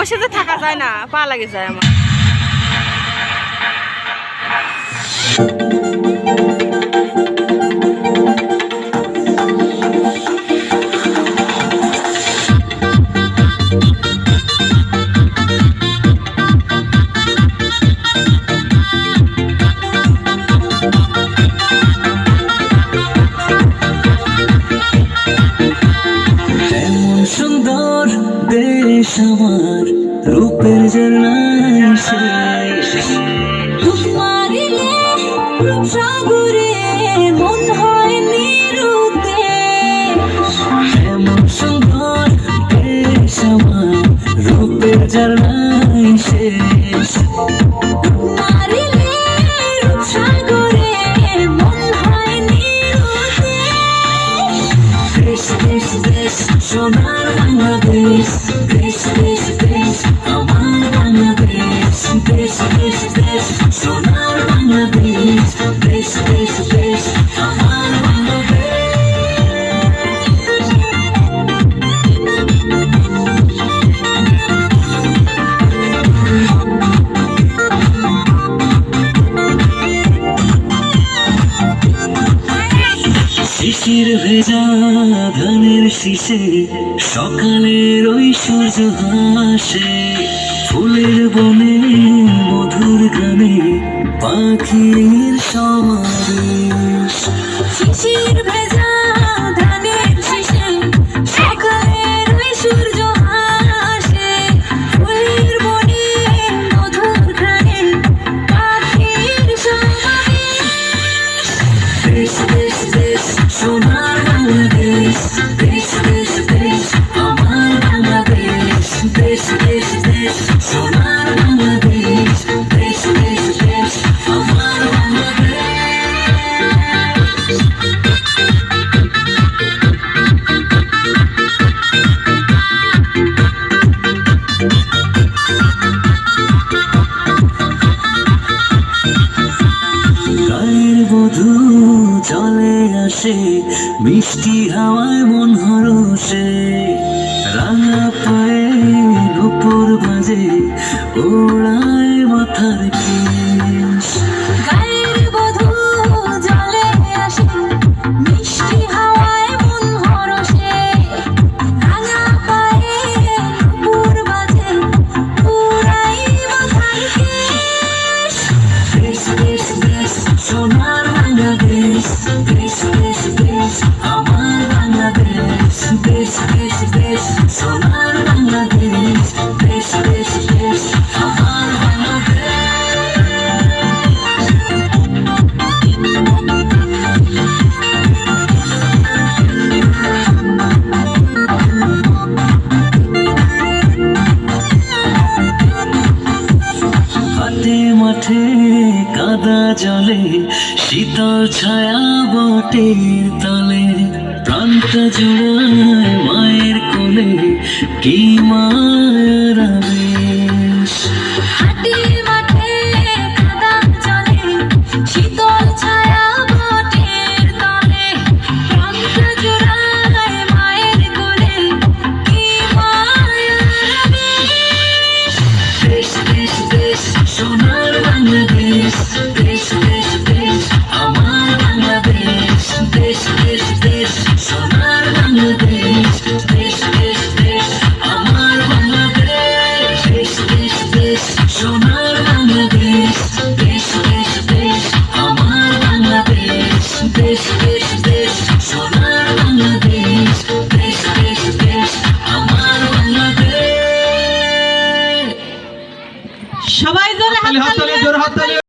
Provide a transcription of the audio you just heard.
বসে তো থাকা যায় না, পা লাগে যায় আমার। সুন্দর দেশ আমার, রূপের ঝর্ণায় শেষ। সাগরে মন হয় নিরুদ্দেশ। এমন সুন্দর দেশ আমার, রূপের ঝর্ণায় শেষ। সাগরে মন হয় নিরুদ্দেশ। দেশ দেশ দেশ সোনার বাংলাদেশ, দেশ দেশ দেশ আমার বাংলাদেশ। দেশ দেশ দেশ সোনার বাংলাদেশ, দেশ দেশ দেশ আমার বাংলাদেশ। শিশির ভেজা ধানের শীষে সকালের ওই সূর্য হাসে। ফুলের বনে মধুর গানে পাখির সমাবেশ। শিশির ভেজা ধানের শীষে সকালের ওই সূর্য হাসে। ফুলের বনে মধুর ঘ্রাণে পাখির সমাবেশ। দেশ দেশ দেশ সোনার বাংলাদেশ, দেশ দেশ দেশ আমার বাংলাদেশ। দেশ দেশ দেশ সোনার বাংলাদেশ, দেশ দেশ দেশ আমার বাংলাদেশ। গায়ের বধূ চলে আসে, মিষ্টি হাওয়ায় মন হরসে। রাঙা পায়ে নুপুর বাজে, ওড়ায় মাথার কেশ। গায়ের বধূ জলে আসে, মিষ্টি হাওয়ায় মন হরসে। রাঙা পায়ে নুপুর বাজে, উড়াই মাথার কেশ। দেশ দেশ দেশ সোনার বাংলাদেশ, দেশ দেশ দেশ আমার বাংলাদেশ। দেশ দেশ দেশ সোনার বাংলাদেশ, দেশ দেশ দেশ আমার বাংলাদেশ। হাটে মাঠে কাদা জলে, শীতল ছায়া বটের তলে। প্রাণটা জোড়ায় মায়ের কোলে, কি মায়ের আবেশ। হাটে মাঠে কাদা জলে, শীতল ছায়া বটের তলে। প্রাণটা জোড়ায় মায়ের কোলে, কি মায়ের আবেশ। দেশ দেশ দেশ সোনার বাংলাদেশ, দেশ দেশ দেশ আমার বাংলাদেশ। দেশ দেশ দেশ সোনার বাংলাদেশ, দেশ দেশ দেশ আমার বাংলাদেশ। দেশ দেশ দেশ সোনার বাংলাদেশ, দেশ দেশ দেশ আমার বাংলাদেশ। দেশ দেশ দেশ সোনার বাংলাদেশ, দেশ দেশ দেশ আমার বাংলাদেশ। সবাই জোরে হাততালি।